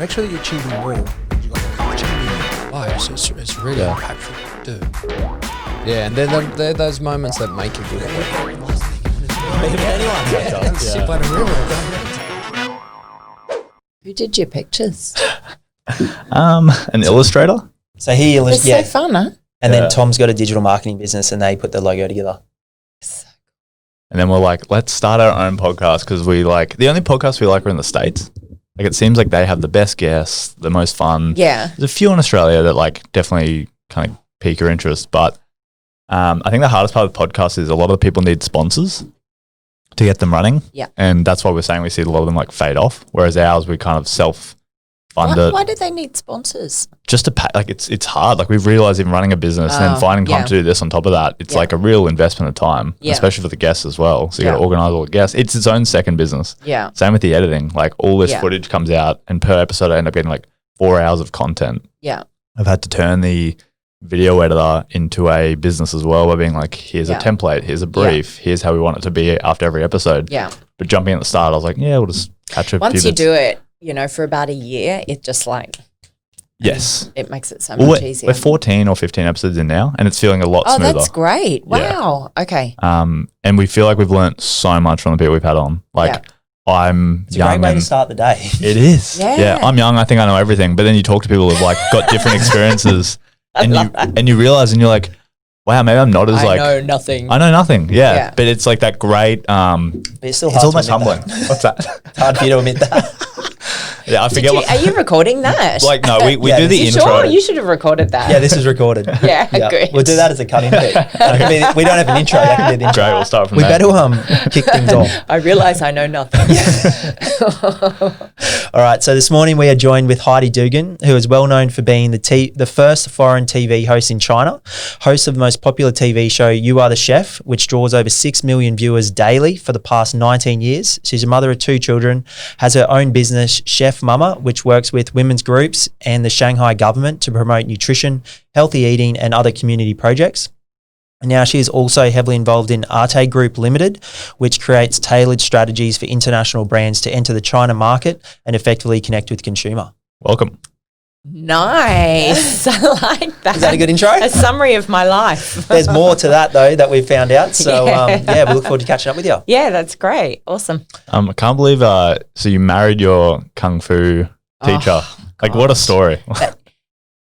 make sure that you're achieving more than you're achieving in your life. So it's really impactful to do. Yeah, and they're those moments that make you good. Sit by the river. Who did your pictures? An illustrator. So he It's so fun, huh? And then Tom's got a digital marketing business and they put the logo together. And then we're like, let's start our own podcast because we like the only podcasts we like are in the States. Like it seems like they have the best guests, the most fun. Yeah. There's a few in Australia that like definitely kind of pique your interest. But I think the hardest part of podcasts is a lot of the people need sponsors to get them running. Yeah. And that's why we're saying we see a lot of them like fade off. Whereas ours, we kind of self-fund it. Why do they need sponsors? Just to pay, like it's hard. Like we've realized in running a business and then finding time to do this on top of that, it's like a real investment of time, especially for the guests as well. So you got to organize all the guests. It's its own second business. Yeah. Same with the editing. Like all this footage comes out and per episode I end up getting like 4 hours of content. Yeah. I've had to turn the video editor into a business as well by being like, here's a template, here's a brief, here's how we want it to be after every episode. Yeah. But jumping at the start, I was like, we'll just catch a Once few you do it, for about a year, it just like it makes it so much easier. We're 14 or 15 episodes in now, and it's feeling a lot smoother. Oh, that's great! Wow. Yeah. Okay. And we feel like we've learnt so much from the people we've had on. Like I'm it's young. It's a great way to start the day. It is. Yeah. I'm young. I think I know everything. But then you talk to people who've like got different experiences, and you realize, and you're like, wow, maybe I'm not as I know nothing. I know nothing. Yeah. But it's like that great. But it's still hard. It's almost humbling. What's that? It's hard for you to admit that. Yeah, I forget. Are you recording that? Like, no, we do the intro. Sure, you should have recorded that. Yeah, this is recorded. Yeah, good. We'll do that as a cut-in bit. We don't have an intro. That can be the intro. Great, we'll start from we there. We better kick things off. I realise I know nothing. All right, so this morning we are joined with Heidi Dugan, who is well known for being the first foreign TV host in China, host of the most popular TV show You Are the Chef, which draws over 6 million viewers daily for the past 19 years. She's a mother of 2 children, has her own business, Chef Mama, which works with women's groups and the Shanghai government to promote nutrition, healthy eating and other community projects. And now she is also heavily involved in Arte Group Limited, which creates tailored strategies for international brands to enter the China market and effectively connect with consumer. Welcome. Nice. I like that. Is that a good intro? A summary of my life. There's more to that though that we've found out. So we look forward to catching up with you. Yeah, that's great. Awesome. I can't believe so you married your kung fu teacher. Like what a story.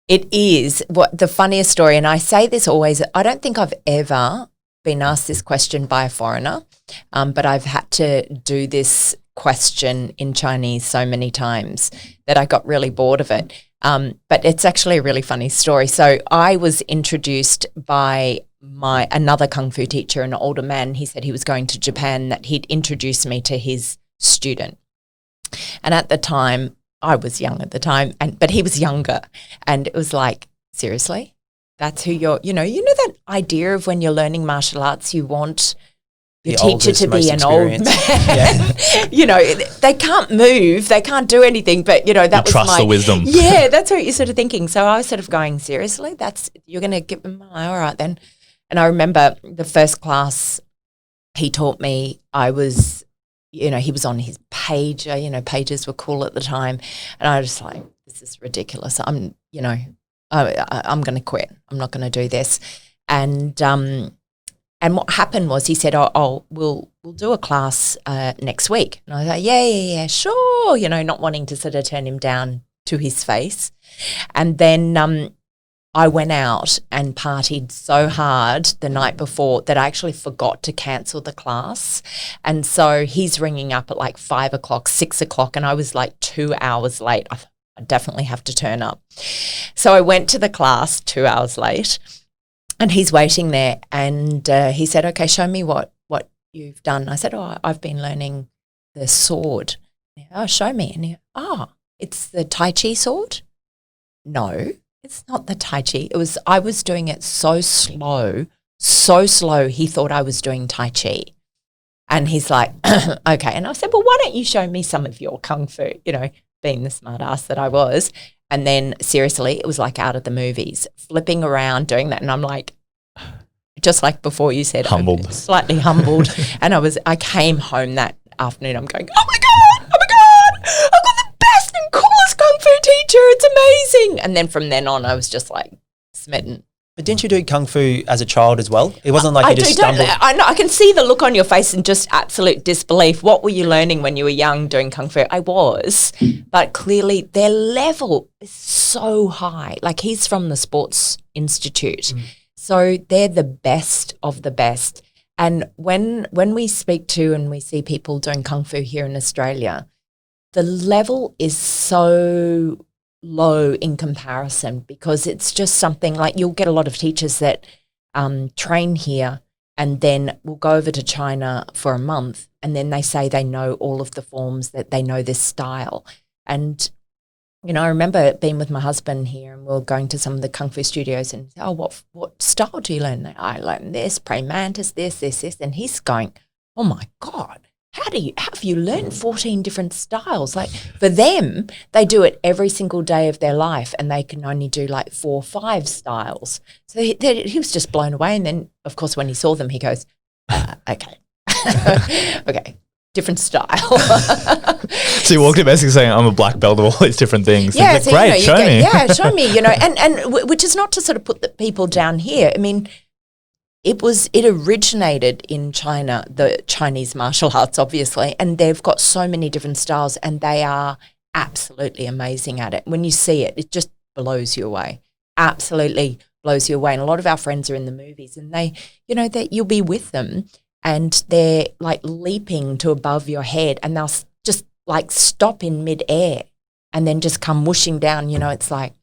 It is the funniest story. And I say this always, I don't think I've ever been asked this question by a foreigner, but I've had to do this question in Chinese so many times that I got really bored of it. But it's actually a really funny story. So I was introduced by another kung fu teacher, an older man. He said he was going to Japan, that he'd introduce me to his student. And at the time, I was young at the time, but he was younger. And it was like, seriously? That's who you're, you know that idea of when you're learning martial arts, you want your teacher to be an old man. Yeah. They can't move, they can't do anything, but that was trust the wisdom. Yeah, that's what you're sort of thinking. So I was sort of going, seriously, you're going to give them, all right then. And I remember the first class he taught me, I was, he was on his pager, pages were cool at the time. And I was just like, this is ridiculous. I'm going to quit. I'm not going to do this. And what happened was he said, we'll do a class next week. And I was like, yeah, sure, not wanting to sort of turn him down to his face. And then I went out and partied so hard the night before that I actually forgot to cancel the class. And so he's ringing up at like 5 o'clock, 6 o'clock, and I was like 2 hours late. I definitely have to turn up. So I went to the class 2 hours late. And he's waiting there, and he said, okay, show me what you've done. I said, I've been learning the sword. Show me. And he it's the Tai Chi sword? No, it's not the Tai Chi. I was doing it so slow, he thought I was doing Tai Chi. And he's like, okay. And I said, well, why don't you show me some of your kung fu, being the smart ass that I was. And then seriously, it was like out of the movies, flipping around, doing that. And I'm like, just like before you said, humbled, slightly humbled. And I came home that afternoon. I'm going, oh my God, I've got the best and coolest kung fu And then from then on, I was just like smitten. But didn't you do Kung Fu as a child as well? It wasn't like you just stumbled. I know. I can see the look on your face and just absolute disbelief. What were you learning when you were young doing Kung Fu? I was, but clearly their level is so high. Like he's from the Sports Institute. So they're the best of the best. And when we speak to and we see people doing Kung Fu here in Australia, the level is so low in comparison because it's just something like you'll get a lot of teachers that train here and then will go over to China for a month and then they say they know all of the forms, that they know this style. And, you know, I remember being with my husband here and we were going to some of the Kung Fu studios and, what style do you learn? I learned this, praying mantis, this. And he's going, oh my God. How have you learned 14 different styles? Like for them, they do it every single day of their life and they can only do like 4 or 5 styles. So he was just blown away. And then, of course, when he saw them, he goes, okay, okay, different style. So you walked in basically saying, I'm a black belt of all these different things. Yeah, like, so, great, show me. Yeah, show me, you know, and which is not to sort of put the people down here. I mean, it originated in China, the Chinese martial arts, obviously, and they've got so many different styles and they are absolutely amazing at it. When you see it, it just blows you away, absolutely blows you away. And a lot of our friends are in the movies and they, you know, that you'll be with them and they're like leaping to above your head and they'll just like stop in midair and then just come whooshing down, you know, it's like.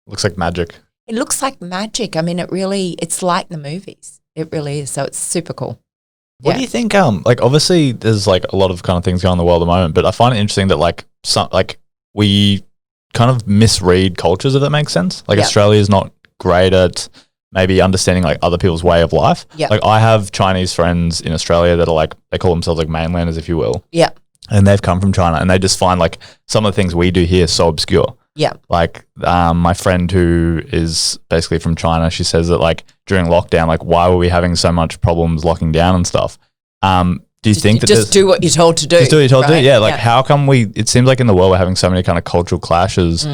Looks like magic. It looks like magic. I mean, it's like the movies. It really is. So it's super cool. What do you think? Like obviously there's like a lot of kind of things going on in the world at the moment, but I find it interesting that like we kind of misread cultures, if that makes sense. Like Australia is not great at maybe understanding like other people's way of life. Yeah. Like I have Chinese friends in Australia that are like, they call themselves like mainlanders, if you will. Yeah. And they've come from China and they just find like some of the things we do here so obscure. Yeah. Like my friend who is basically from China, she says that like during lockdown, like why were we having so much problems locking down and stuff? Do you think that just do what you're told to do? Just do what you're told to do. Yeah. Like how come it seems like in the world we're having so many kind of cultural clashes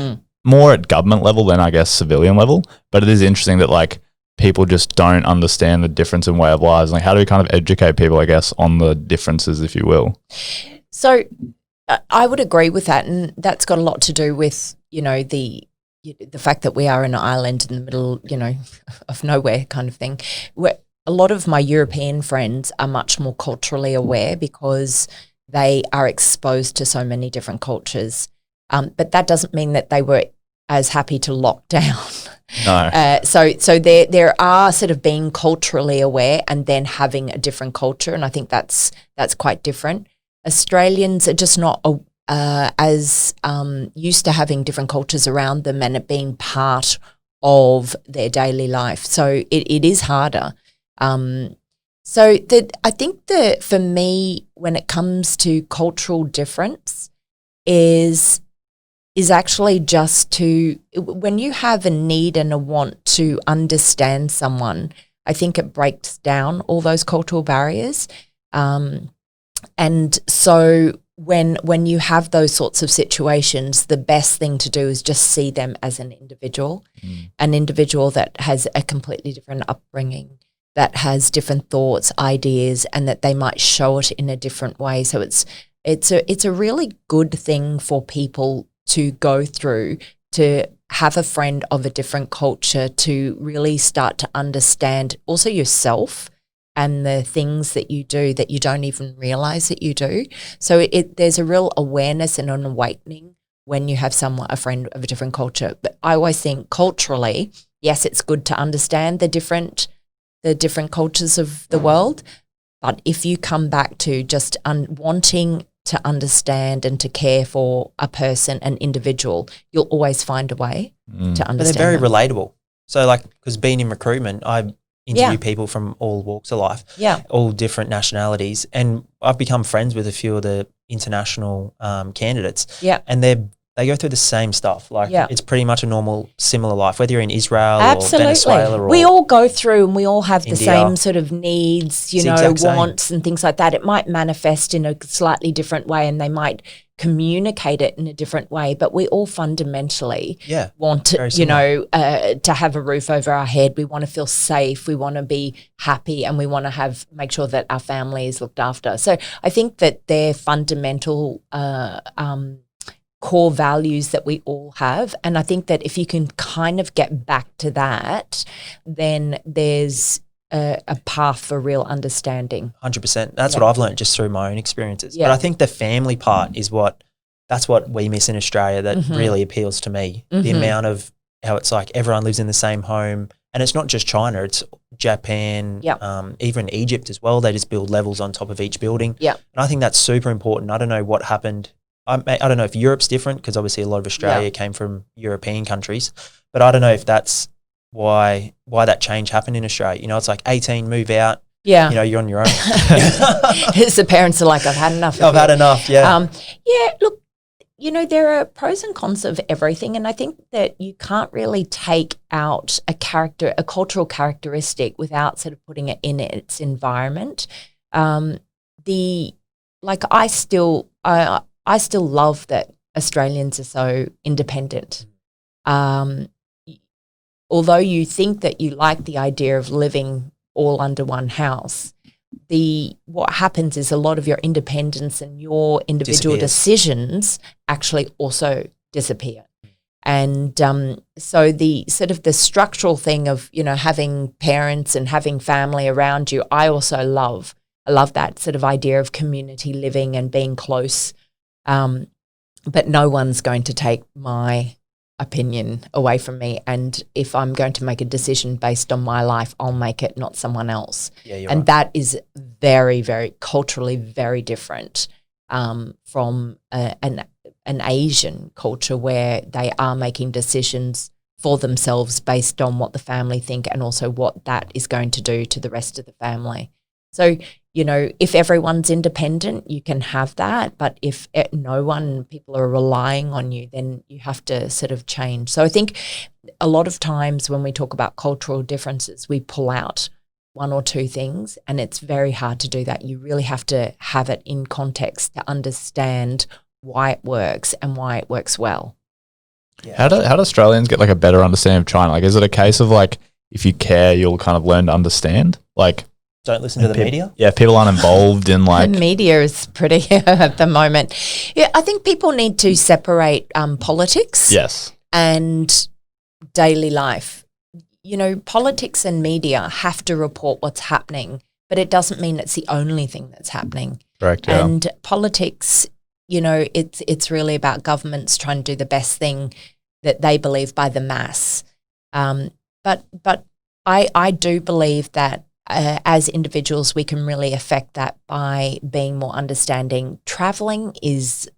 more at government level than I guess civilian level. But it is interesting that like people just don't understand the difference in way of lives. Like how do we kind of educate people, I guess, on the differences, if you will? So I would agree with that. And that's got a lot to do with, you know, the fact that we are an island in the middle, you know, of nowhere kind of thing. Where a lot of my European friends are much more culturally aware because they are exposed to so many different cultures. But that doesn't mean that they were as happy to lock down. No. So there are sort of being culturally aware and then having a different culture. And I think that's quite different. Australians are just not as used to having different cultures around them and it being part of their daily life. So it is harder. So I think that for me, when it comes to cultural difference is actually just to, when you have a need and a want to understand someone, I think it breaks down all those cultural barriers. And so when you have those sorts of situations, the best thing to do is just see them as an individual that has a completely different upbringing, that has different thoughts, ideas, and that they might show it in a different way. So it's a really good thing for people to go through, to have a friend of a different culture, to really start to understand also yourself and the things that you do that you don't even realize that you do. So there's a real awareness and an awakening when you have a friend of a different culture. But I always think culturally, yes, it's good to understand the different cultures of the world. But if you come back to just wanting to understand and to care for a person, an individual, you'll always find a way to understand. But they're very relatable. So like, because being in recruitment, I interview people from all walks of life, all different nationalities. And I've become friends with a few of the international candidates. Yeah. And they're they go through the same stuff. Like Yeah. it's pretty much a normal, similar life, whether you're in Israel or Absolutely. Venezuela or We all go through and we all have the India. same sort of needs, It's the exact same. wants and things like that. It might manifest in a slightly different way and they might communicate it in a different way, but we all fundamentally want very to, to have a roof over our head. We want to feel safe. We want to be happy and we want to make sure that our family is looked after. So I think that they're fundamental core values that we all have. And I think that if you can kind of get back to that, then there's a path for real understanding. 100%. That's what I've learned just through my own experiences. Yeah. But I think the family part is that's what we miss in Australia that really appeals to me. The amount of how it's like everyone lives in the same home. And it's not just China, it's Japan, even Egypt as well. They just build levels on top of each building. Yeah. And I think that's super important. I don't know what happened. I don't know if Europe's different because obviously a lot of Australia came from European countries. But I don't know if that's why that change happened in Australia. It's like 18, move out. Yeah. You're on your own. The parents are like, I've had enough. I've had enough, yeah. Look, there are pros and cons of everything. And I think that you can't really take out a cultural characteristic without sort of putting it in its environment. I still love that Australians are so independent. Although you think that you like the idea of living all under one house, what happens is a lot of your independence and your individual decisions actually also disappear. And so the sort of the structural thing of, having parents and having family around you, I also love. I love that sort of idea of community living and being close. But no one's going to take my opinion away from me. And if I'm going to make a decision based on my life, I'll make it, not someone else. Yeah, you're and right. that is very, very culturally very different from an Asian culture where they are making decisions for themselves based on what the family think and also what that is going to do to the rest of the family. So, if everyone's independent, you can have that. But if people are relying on you, then you have to sort of change. So I think a lot of times when we talk about cultural differences, we pull out one or two things and it's very hard to do that. You really have to have it in context to understand why it works and why it works well. Yeah. How do Australians get like a better understanding of China? Like, is it a case of like, if you care, you'll kind of learn to understand? Like, don't listen to the media? Yeah, people aren't involved in like... The media is pretty at the moment. Yeah, I think people need to separate politics and daily life. Politics and media have to report what's happening, but it doesn't mean it's the only thing that's happening. Correct, yeah. And politics, it's really about governments trying to do the best thing that they believe by the mass. But I do believe that as individuals, we can really affect that by being more understanding. Traveling is,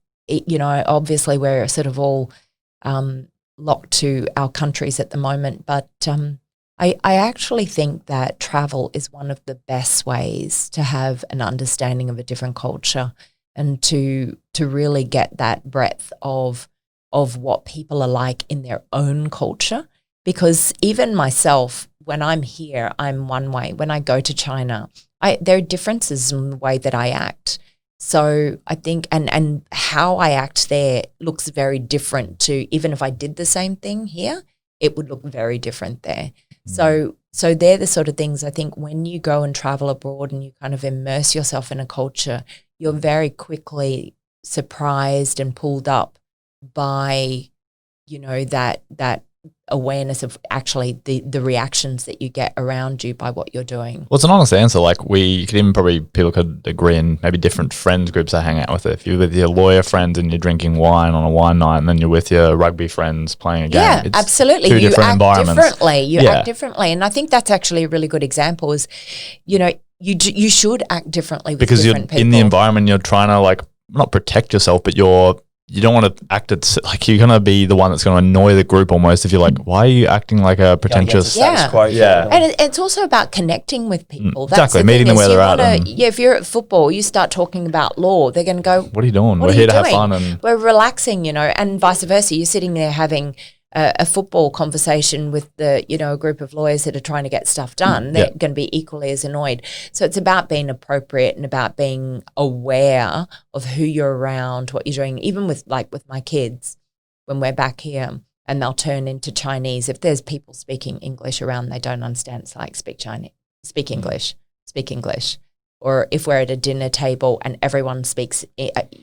obviously we're sort of all locked to our countries at the moment, but I actually think that travel is one of the best ways to have an understanding of a different culture and to really get that breadth of what people are like in their own culture. Because even myself, when I'm here, I'm one way. When I go to China, there are differences in the way that I act. So I think, and how I act there looks very different to, even if I did the same thing here, it would look very different there. So they're the sort of things I think when you go and travel abroad and you kind of immerse yourself in a culture, you're very quickly surprised and pulled up by, that awareness of actually the reactions that you get around you by what you're doing. Well, it's an honest answer. Like people could agree in maybe different friends groups I hang out with. If you're with your lawyer friends and you're drinking wine on a wine night and then you're with your rugby friends playing a game. Yeah, it's absolutely. Two different environments. You act differently. And I think that's actually a really good example is, you should act differently with because different people. in the environment, you're trying to like not protect yourself, but you're you don't want to act like you're going to be the one that's going to annoy the group almost if you're like, why are you acting like a pretentious? Yeah. Yeah. And it's also about connecting with people. Exactly, meeting them where they're at. If you're at football, you start talking about law, they're going to go, what are you doing? What We're are here you to have doing? fun. And We're relaxing, and vice versa. You're sitting there having a football conversation with a group of lawyers that are trying to get stuff done. They're going to be equally as annoyed. So it's about being appropriate and about being aware of who you're around, what you're doing. Even with my kids, when we're back here and they'll turn into Chinese. If there's people speaking English around, they don't understand. It's like speak English. Or if we're at a dinner table and everyone speaks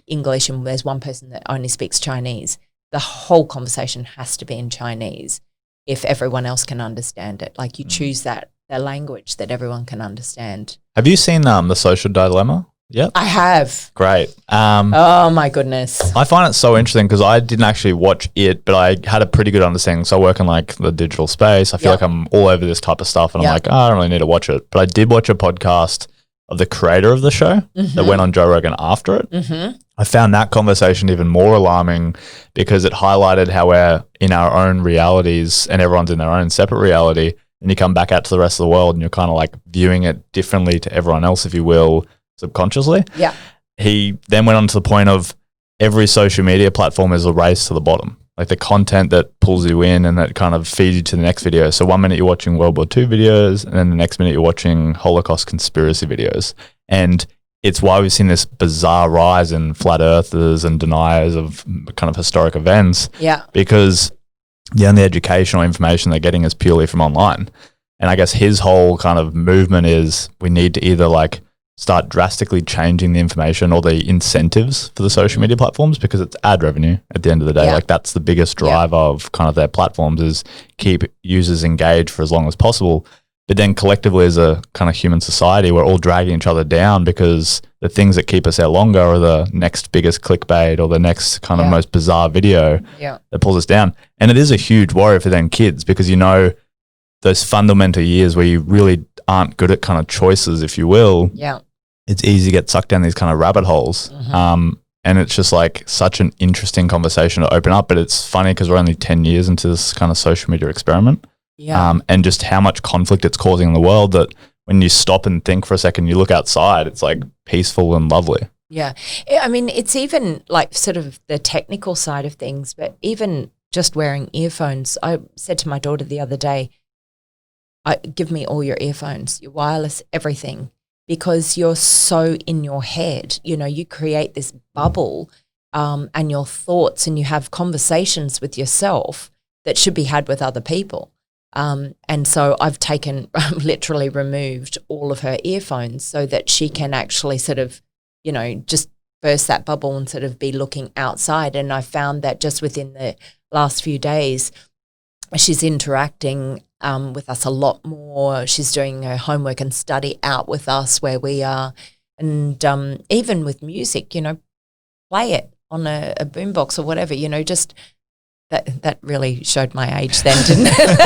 English and there's one person that only speaks Chinese, the whole conversation has to be in Chinese if everyone else can understand it. Like you choose the language that everyone can understand. have you seen The Social Dilemma? Yep. I have. Great. Oh my goodness. I find it so interesting because I didn't actually watch it, but I had a pretty good understanding. So I work in like the digital space. I feel like I'm all over this type of stuff and I'm like, I don't really need to watch it. But I did watch a podcast of the creator of the show that went on Joe Rogan after it. Mm-hmm. I found that conversation even more alarming because it highlighted how we're in our own realities and everyone's in their own separate reality. And you come back out to the rest of the world and you're kind of like viewing it differently to everyone else, if you will, subconsciously. Yeah. He then went on to the point of every social media platform is a race to the bottom. Like the content that pulls you in and that kind of feeds you to the next video. So 1 minute you're watching World War II videos and then the next minute you're watching Holocaust conspiracy videos. And it's why we've seen this bizarre rise in flat earthers and deniers of kind of historic events. Yeah. Because the only educational information they're getting is purely from online. And I guess his whole kind of movement is we need to either like start drastically changing the information or the incentives for the social media platforms because it's ad revenue at the end of the day. Yeah. Like that's the biggest driver of kind of their platforms is keep users engaged for as long as possible. But then collectively as a kind of human society, we're all dragging each other down because the things that keep us out longer are the next biggest clickbait or the next kind of most bizarre video that pulls us down. And it is a huge worry for them kids because those fundamental years where you really aren't good at kind of choices, if you will. Yeah. It's easy to get sucked down these kind of rabbit holes. And it's just like such an interesting conversation to open up. But it's funny because we're only 10 years into this kind of social media experiment. Yeah. And just how much conflict it's causing in the world that when you stop and think for a second, you look outside, it's like peaceful and lovely. Yeah. I mean, it's even like sort of the technical side of things, but even just wearing earphones. I said to my daughter the other day, give me all your earphones, your wireless, everything, because you're so in your head. You create this bubble and your thoughts and you have conversations with yourself that should be had with other people. And so I've literally removed all of her earphones so that she can actually sort of, just burst that bubble and sort of be looking outside. And I found that just within the last few days, she's interacting with us a lot more. She's doing her homework and study out with us where we are. And even with music, play it on a boombox or whatever, just that really showed my age then, didn't it?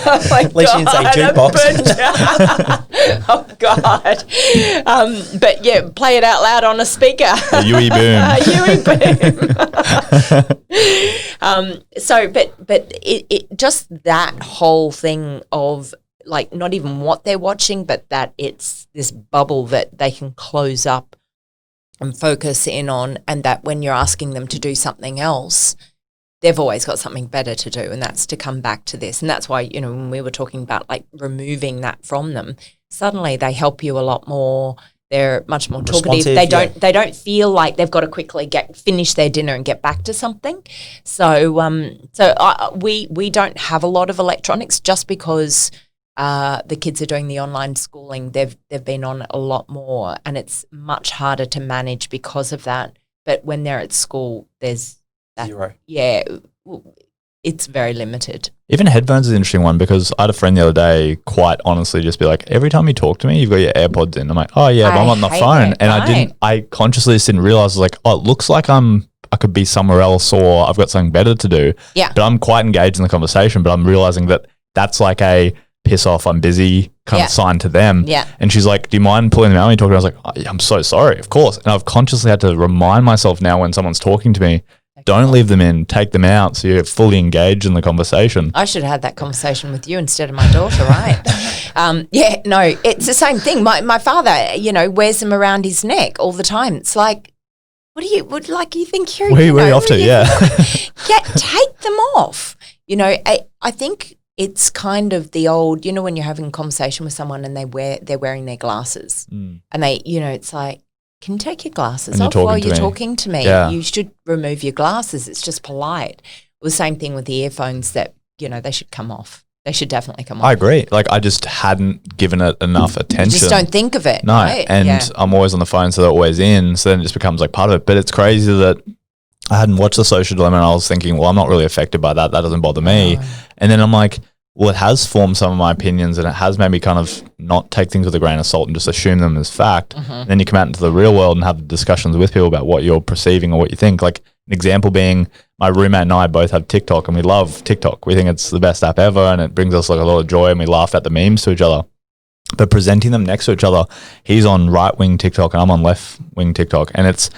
Oh my At least you didn't say jukebox. Oh God. But yeah, play it out loud on a speaker. A Yui boom. Yui boom. But it just that whole thing of like not even what they're watching, but that it's this bubble that they can close up and focus in on, and that when you're asking them to do something else, they've always got something better to do, and that's to come back to this. And that's why, when we were talking about like removing that from them, suddenly they help you a lot more. They're much more talkative. They don't feel like they've got to quickly finish their dinner and get back to something. So we don't have a lot of electronics just because the kids are doing the online schooling. They've been on a lot more, and it's much harder to manage because of that. But when they're at school, there's that, zero. Yeah, it's very limited. Even headphones is an interesting one because I had a friend the other day quite honestly just be like, every time you talk to me, you've got your AirPods in. I'm like, oh yeah, but I'm on the phone. And I consciously just didn't realize, like, oh, it looks like I could be somewhere else or I've got something better to do. Yeah. But I'm quite engaged in the conversation, but I'm realizing that that's like a piss off, I'm busy kind Yeah. of sign to them. Yeah. And she's like, do you mind pulling them out when you talk? I was like, oh, yeah, I'm so sorry, of course. And I've consciously had to remind myself now when someone's talking to me, don't leave them in, take them out so you're fully engaged in the conversation. I should have had that conversation with you instead of my daughter, right? Yeah, no, it's the same thing. My father, you know, wears them around his neck all the time. It's like, you think you're, Where you are you know, off to? Yeah. take them off. You know, I think it's kind of the old, you know, when you're having a conversation with someone and they're wearing their glasses and they, you know, it's like, can you take your glasses off while you're talking to me? Yeah. You should remove your glasses. It's just polite. Well, the same thing with the earphones that, you know, they should come off. They should definitely come off. I agree. Like I just hadn't given it enough attention. You just don't think of it. No. Right? And Yeah. I'm always on the phone, so they're always in. So then it just becomes like part of it. But it's crazy that I hadn't watched The Social Dilemma and I was thinking, well, I'm not really affected by that. That doesn't bother me. And then I'm like, well, it has formed some of my opinions and it has made me kind of not take things with a grain of salt and just assume them as fact. And then you come out into the real world and have discussions with people about what you're perceiving or what you think. Like an example being my roommate and I both have TikTok and we love TikTok. We think it's the best app ever and it brings us like a lot of joy and we laugh at the memes to each other. But presenting them next to each other, he's on right-wing TikTok and I'm on left-wing TikTok and it's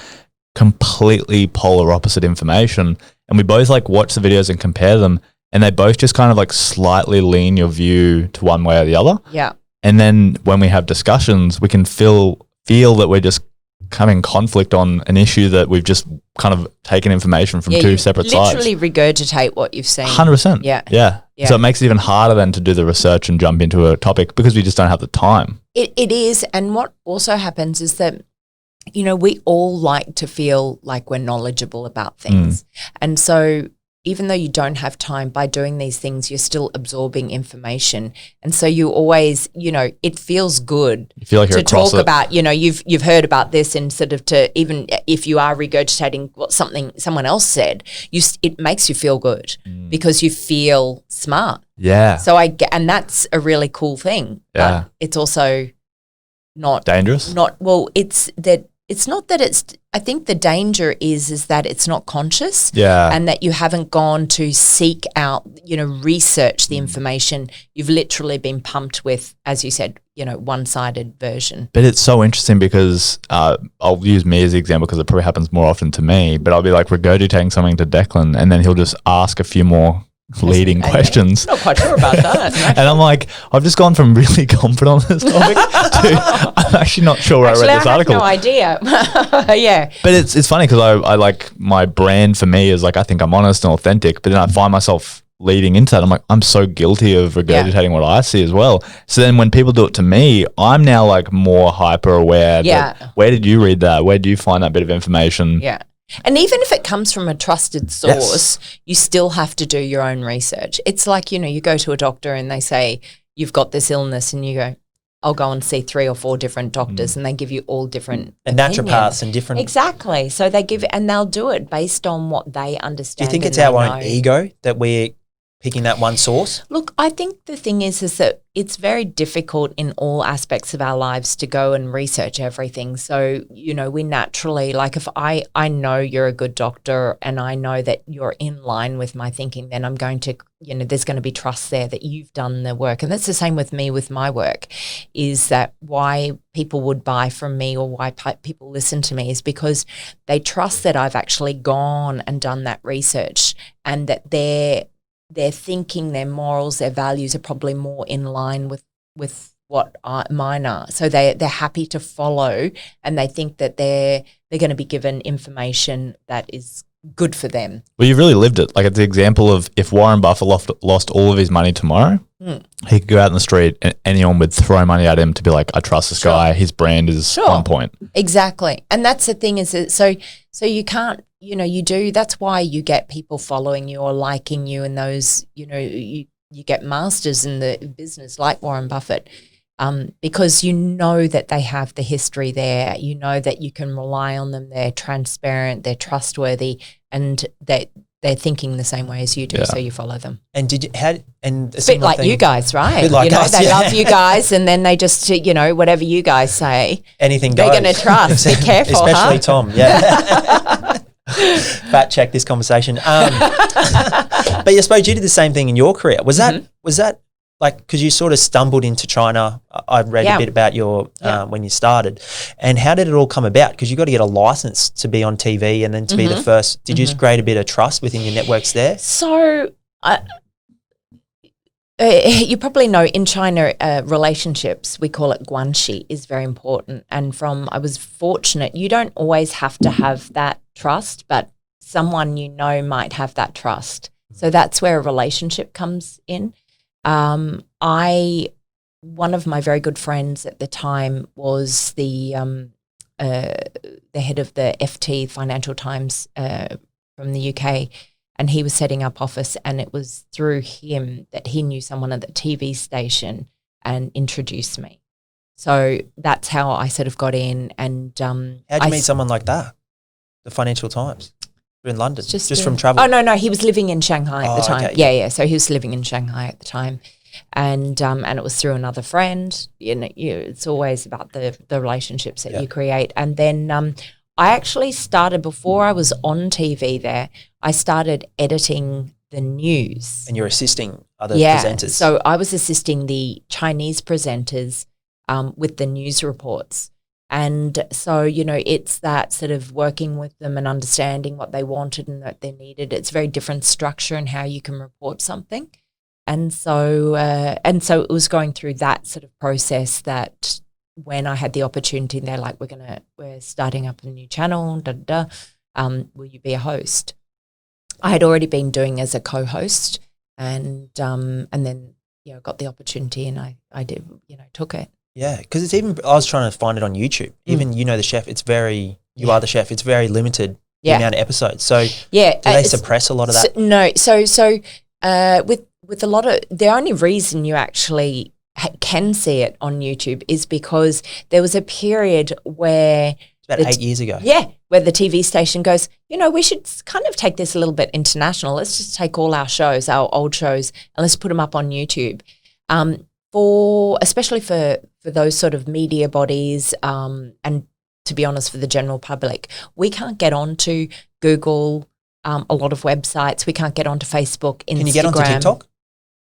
completely polar opposite information. And we both like watch the videos and compare them and they both just kind of like slightly lean your view to one way or the other. Yeah. And then when we have discussions, we can feel that we're just having conflict on an issue that we've just kind of taken information from two separate sides. Literally regurgitate what you've seen. 100%. Yeah. Yeah. Yeah. So it makes it even harder then to do the research and jump into a topic because we just don't have the time. It is. And what also happens is that, you know, we all like to feel like we're knowledgeable about things. And so even though you don't have time, by doing these things, you're still absorbing information. And so you always, you know, it feels good You feel like you're to across talk it. about, you know, you've heard about this and sort of to, even if you are regurgitating what someone else said, it makes you feel good because you feel smart. Yeah. So and that's a really cool thing. Yeah. But it's also not Dangerous? it's not that it's, I think the danger is that it's not conscious. Yeah. And that you haven't gone to seek out, you know, research the information. You've literally been pumped with, as you said, you know, one-sided version. But it's so interesting because I'll use me as the example because it probably happens more often to me, but I'll be like regurgitating something to Declan and then he'll just ask a few more leading questions. Not quite sure about that. And I'm like, I've just gone from really confident on this topic to I'm actually not sure where I read this article. I have no idea. Yeah. But it's funny because I like my brand for me is like I think I'm honest and authentic, but then I find myself leading into that. I'm like, I'm so guilty of regurgitating what I see as well. So then when people do it to me, I'm now like more hyper aware. Yeah. That, where did you read that? Where do you find that bit of information? Yeah. And even if it comes from a trusted source, you still have to do your own research. It's like, you know, you go to a doctor and they say, you've got this illness and you go, I'll go and see 3 or 4 different doctors and they give you all different And naturopaths and different. Exactly. So they give and they'll do it based on what they Do understand. you think it's and our they own know. ego that we're picking that one source? Look, I think the thing is that it's very difficult in all aspects of our lives to go and research everything. So, you know, we naturally, like if I know you're a good doctor and I know that you're in line with my thinking, then I'm going to, you know, there's going to be trust there that you've done the work. And that's the same with me with my work, is that why people would buy from me or why people listen to me is because they trust that I've actually gone and done that research and that their thinking, their morals, their values are probably more in line with what mine are. So they're happy to follow and they think that they're going to be given information that is good for them. Well, you've really lived it. Like it's the example of if Warren Buffett lost all of his money tomorrow, he could go out in the street and anyone would throw money at him to be like, I trust this guy. His brand is on point. Exactly. And that's the thing is that so you can't, you know, that's why you get people following you or liking you and those, you know, you get masters in the business like Warren Buffett because you know that they have the history there. You know that you can rely on them. They're transparent, they're trustworthy, and they're thinking the same way as you do, so you follow them. And did you and a bit like you guys, right? Bit like you know, us, they love you guys, and then they just, you know, whatever you guys say, anything goes. They're going to trust. Be careful, especially Tom. Yeah. Fact check this conversation. But I suppose you did the same thing in your career. Was that like, because you sort of stumbled into China. I read a bit about your when you started, and how did it all come about? Because you got to get a license to be on TV and then to be the first. Did you just create a bit of trust within your networks there? So, you probably know in China, relationships, we call it guanxi, is very important. And I was fortunate. You don't always have to have that trust, but someone you know might have that trust. So that's where a relationship comes in. One of my very good friends at the time was the head of the FT Financial Times from the UK, and he was setting up office, and it was through him that he knew someone at the TV station and introduced me. So that's how I sort of got in. And how'd you meet someone like that? The Financial Times in London, just from travel. Oh no, he was living in Shanghai at the time. Okay. Yeah. So he was living in Shanghai at the time, and it was through another friend. It's always about the relationships that you create. And then I actually started, before I was on TV there, I started editing the news. And you're assisting other presenters. So I was assisting the Chinese presenters with the news reports. And so, it's that sort of working with them and understanding what they wanted and what they needed. It's very different structure in how you can report something. And so it was going through that sort of process that when I had the opportunity, they're like, we're starting up a new channel, will you be a host? I had already been doing as a co-host, and then got the opportunity, and I did, took it. Yeah, because it's even, I was trying to find it on YouTube. Even the chef, it's very, you are the chef, it's very limited the amount of episodes. So do they suppress a lot of that? No, with a lot of, the only reason you actually can see it on YouTube is because there was a period where It's about 8 years ago. Yeah, where the TV station goes, we should kind of take this a little bit international. Let's just take all our shows, our old shows, and let's put them up on YouTube. Especially for those sort of media bodies, and to be honest, for the general public, we can't get onto Google, a lot of websites. We can't get onto Facebook, Instagram. Can you get onto TikTok?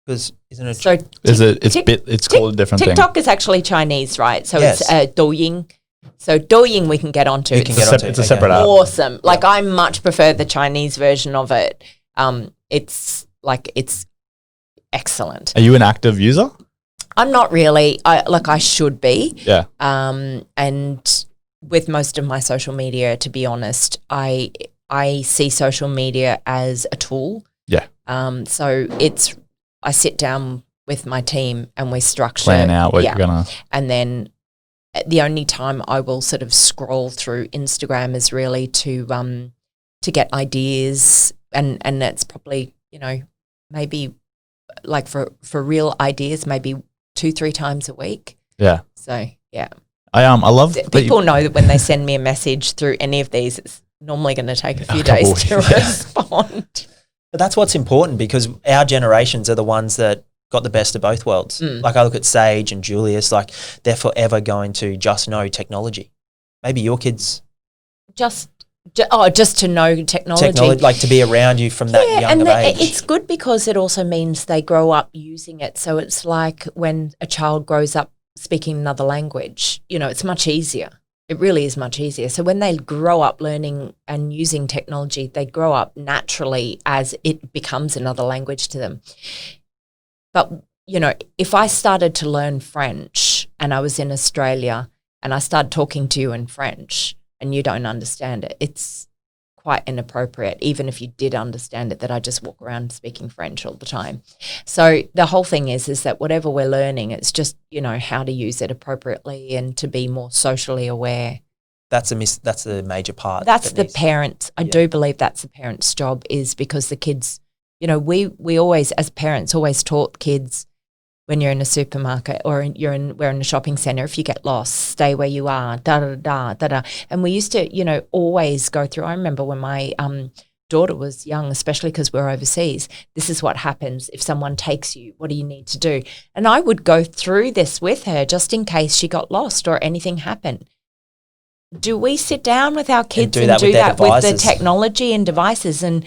Because isn't it? So it's called a different thing. TikTok is actually Chinese, right? So Yes. it's Douyin. So Douyin we can get onto. You can get onto. It's a separate app. Awesome. Like I much prefer the Chinese version of it. It's excellent. Are you an active user? I'm not really. I should be. Yeah. And with most of my social media, to be honest, I see social media as a tool. Yeah. So I sit down with my team and we structure. Plan out what you're gonna. And then the only time I will sort of scroll through Instagram is really to get ideas, and that's probably maybe like for real ideas, maybe 2-3 times a week. Yeah. So yeah, I love people know that when they send me a message through any of these, it's normally going to take a few days to respond. But that's what's important, because our generations are the ones that got the best of both worlds. Like I look at Sage and Julius, like they're forever going to just know technology. Maybe your kids just to know technology, like to be around you from that younger age. It's good because it also means they grow up using it. So it's like when a child grows up speaking another language, it's much easier. It really is much easier. So when they grow up learning and using technology, they grow up naturally as it becomes another language to them. But, if I started to learn French and I was in Australia and I started talking to you in French and you don't understand it, it's quite inappropriate, even if you did understand it, that I just walk around speaking French all the time. So the whole thing is that whatever we're learning, it's just, how to use it appropriately and to be more socially aware. That's the major part. That's the parents. I do believe that's the parents' job, is because the kids, we always, as parents, always taught kids when you're in a supermarket or we're in a shopping centre, if you get lost, stay where you are, da-da-da. And we used to, always go through. I remember when my daughter was young, especially because we're overseas, this is what happens if someone takes you. What do you need to do? And I would go through this with her just in case she got lost or anything happened. Do we sit down with our kids and do that with the technology and devices? And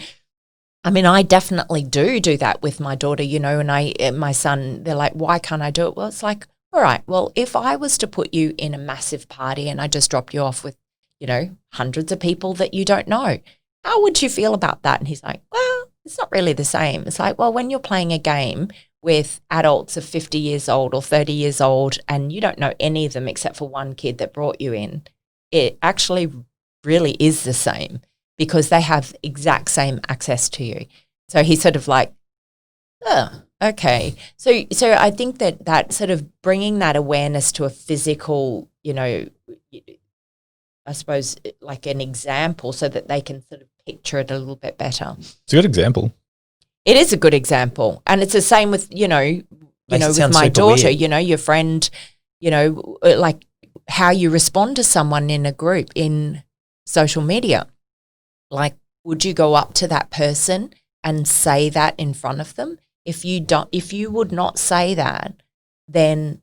I mean, I definitely do that with my daughter, you know, and my son, they're like, why can't I do it? Well, it's like, all right, well, if I was to put you in a massive party and I just dropped you off with, you know, hundreds of people that you don't know, how would you feel about that? And he's like, well, it's not really the same. It's like, well, when you're playing a game with adults of 50 years old or 30 years old and you don't know any of them except for one kid that brought you in, it actually really is the same because they have exact same access to you. So he's sort of like, oh, okay. So I think that sort of bringing that awareness to a physical, you know, I suppose like an example so that they can sort of picture it a little bit better. It's a good example. It is a good example. And it's the same with, you know, with my daughter, weird. You know, your friend, you know, like how you respond to someone in a group in social media. Like, would you go up to that person and say that in front of them? If you would not say that, then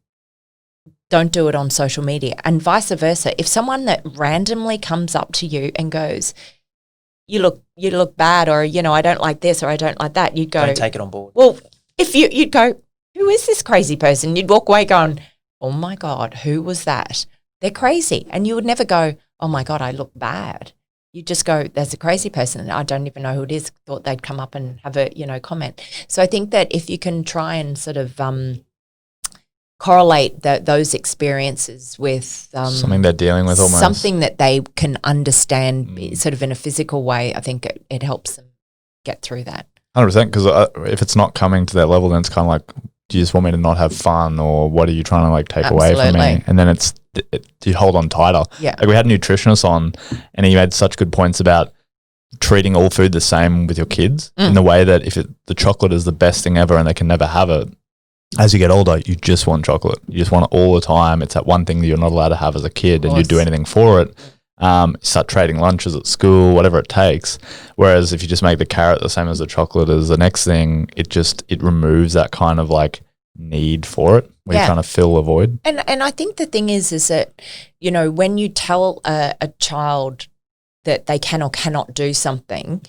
don't do it on social media, and vice versa. If someone that randomly comes up to you and goes, you look bad, or, you know, I don't like this or I don't like that, you'd go, don't take it on board. Well, if you'd go, who is this crazy person? You'd walk away going, oh my God, who was that? They're crazy. And you would never go, oh my God, I look bad. You just go, there's a crazy person and I don't even know who it is. Thought they'd come up and have a, you know, comment. So I think that if you can try and sort of correlate those experiences with something they're dealing with, almost something that they can understand sort of in a physical way, I think it helps them get through that. 100%, because if it's not coming to that level, then it's kind of like, do you just want me to not have fun, or what are you trying to like take away from me? And then you hold on tighter. Yeah. Like we had a nutritionist on, and he made such good points about treating all food the same with your kids in the way that if the chocolate is the best thing ever and they can never have it, as you get older, you just want chocolate. You just want it all the time. It's that one thing that you're not allowed to have as a kid, and you do anything for it. Start trading lunches at school, whatever it takes. Whereas if you just make the carrot the same as the chocolate as the next thing, it removes that kind of like need for it where you're trying to fill a void. And I think the thing is that, you know, when you tell a child that they can or cannot do something,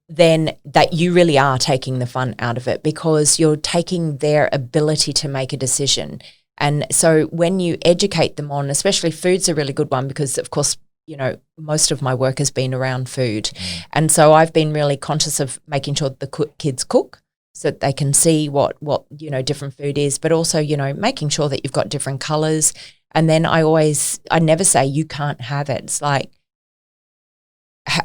then that you really are taking the fun out of it, because you're taking their ability to make a decision. And so when you educate them on, especially food's a really good one, because of course, you know, most of my work has been around food. And so I've been really conscious of making sure that the kids cook so that they can see what, you know, different food is, but also, you know, making sure that you've got different colors. And then I never say you can't have it. It's like,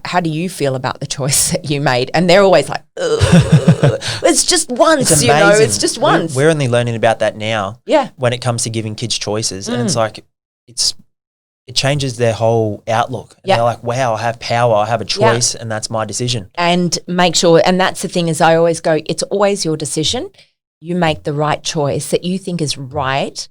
how do you feel about the choice that you made? And they're always like, it's just once, it's you know, it's just once. We're only learning about that now. Yeah. When it comes to giving kids choices. And it's like, it changes their whole outlook. And they're like, wow, I have power, I have a choice, and that's my decision. And make sure, and that's the thing is I always go, it's always your decision. You make the right choice that you think is right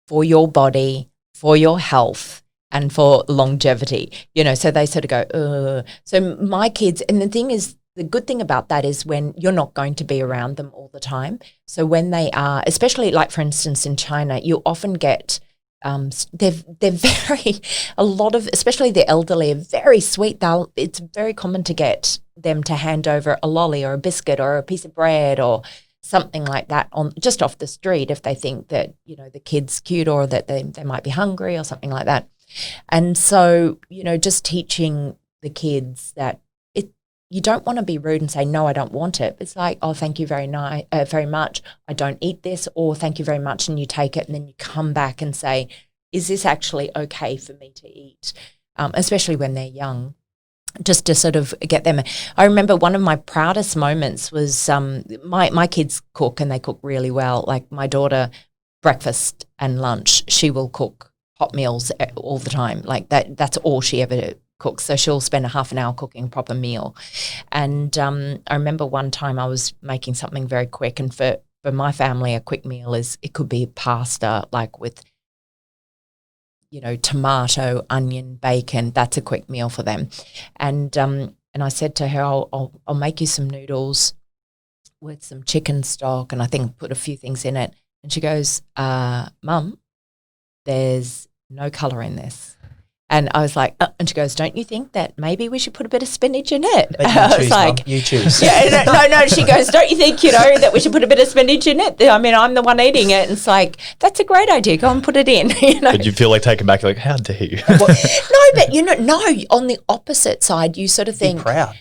for your body, for your health, and for longevity, you know. So they sort of go, ugh. So my kids, and the thing is, the good thing about that is when you're not going to be around them all the time. So when they are, especially like for instance in China, you often get, they're very, a lot of, especially the elderly, are very sweet. It's very common to get them to hand over a lolly or a biscuit or a piece of bread or something like that on just off the street if they think that, you know, the kid's cute or that they might be hungry or something like that. And so, you know, just teaching the kids that you don't want to be rude and say, no, I don't want it. It's like, oh, thank you very much. I don't eat this, or thank you very much. And you take it and then you come back and say, is this actually okay for me to eat? Especially when they're young, just to sort of get them. I remember one of my proudest moments was my kids cook, and they cook really well. Like my daughter, breakfast and lunch, she will cook hot meals all the time. Like that's all she ever cooks. So she'll spend a half an hour cooking a proper meal. And I remember one time I was making something very quick, and for my family, a quick meal it could be pasta, like with, you know, tomato, onion, bacon. That's a quick meal for them. And I said to her, I'll make you some noodles with some chicken stock, and I think put a few things in it. And she goes, Mum, there's no colour in this. And I was like, and she goes, don't you think that maybe we should put a bit of spinach in it? But I you was choose, like, Mum. You choose. yeah, no. She goes, don't you think, that we should put a bit of spinach in it? I mean, I'm the one eating it. And it's like, that's a great idea. Go and put it in. Did you feel like taken back? You're like, how dare you? No, but no, on the opposite side, you sort of Be think, proud.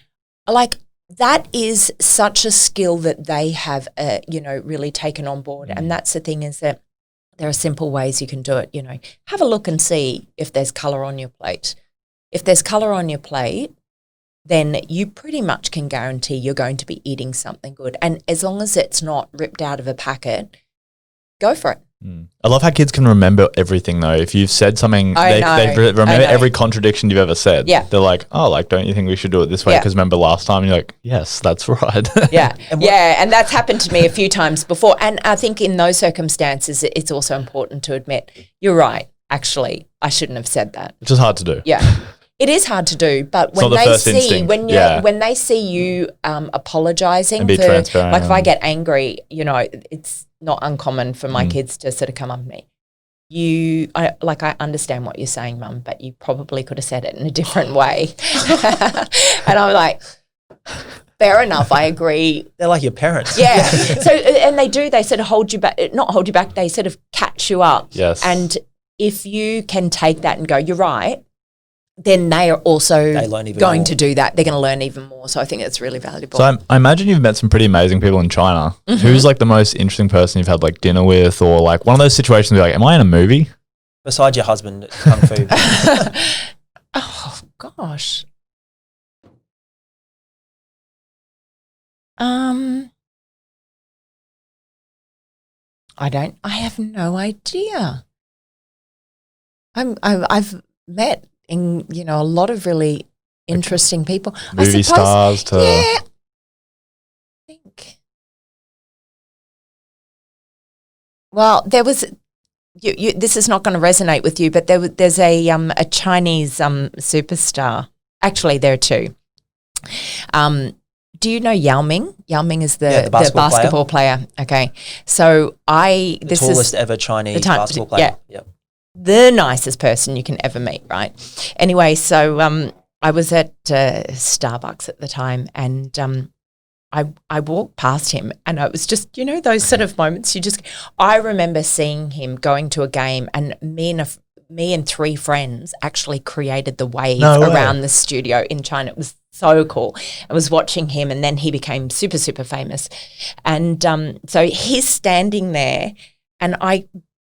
like, that is such a skill that they have, really taken on board. And that's the thing, is that there are simple ways you can do it. Have a look and see if there's colour on your plate. If there's colour on your plate, then you pretty much can guarantee you're going to be eating something good. And as long as it's not ripped out of a packet, go for it. I love how kids can remember everything though. If you've said something, they remember every contradiction you've ever said. Yeah. They're like, oh, like, don't you think we should do it this way? Yeah. Because remember last time? You're like, yes, that's right. Yeah. And that's happened to me a few times before. And I think in those circumstances, it's also important to admit, you're right, actually, I shouldn't have said that. Which is hard to do. Yeah. It is hard to do, but when not the they first see instinct. when they see you apologizing And be for, transparent. like, if I get angry, it's not uncommon for my kids to sort of come up to me. I understand what you're saying, Mum, but you probably could have said it in a different way. And I'm like, fair enough, I agree. They're like your parents. Yeah. So, and they sort of hold you back, not hold you back, they sort of catch you up. Yes. And if you can take that and go, you're right, then they are also learn even going more. to do that. They're going to learn even more. So I think it's really valuable. So I imagine you've met some pretty amazing people in China. Who's like the most interesting person you've had like dinner with, or like one of those situations where you're like, am I in a movie? Besides your husband at Kung Fu. Oh, gosh. I have no idea. I've met a lot of really interesting people. Movie stars to... Yeah. I think. Well, there was... this is not going to resonate with you, but there's a Chinese superstar. Actually, there are two. Do you know Yao Ming? Yao Ming is the basketball player. Okay. So the tallest ever Chinese basketball player. Yeah. Yep. The nicest person you can ever meet, right? Anyway, so I was at Starbucks at the time, and I walked past him, and it was just, those sort of moments I remember seeing him going to a game, and me and three friends actually created the wave around the studio in China. It was so cool. I was watching him, and then he became super, super famous. And so he's standing there, and I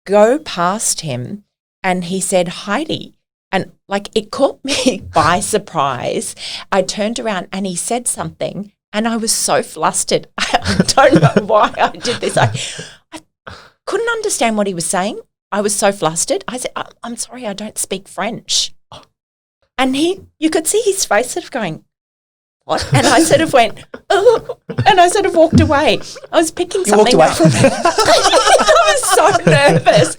go past him, and he said, Heidi. And like, it caught me by surprise. I turned around and he said something, and I was so flustered. I don't know why I did this. I couldn't understand what he was saying. I was so flustered. I said, I'm sorry, I don't speak French. And you could see his face sort of going, what? And I sort of went, oh, and I sort of walked away. I was picking something up. I was so nervous.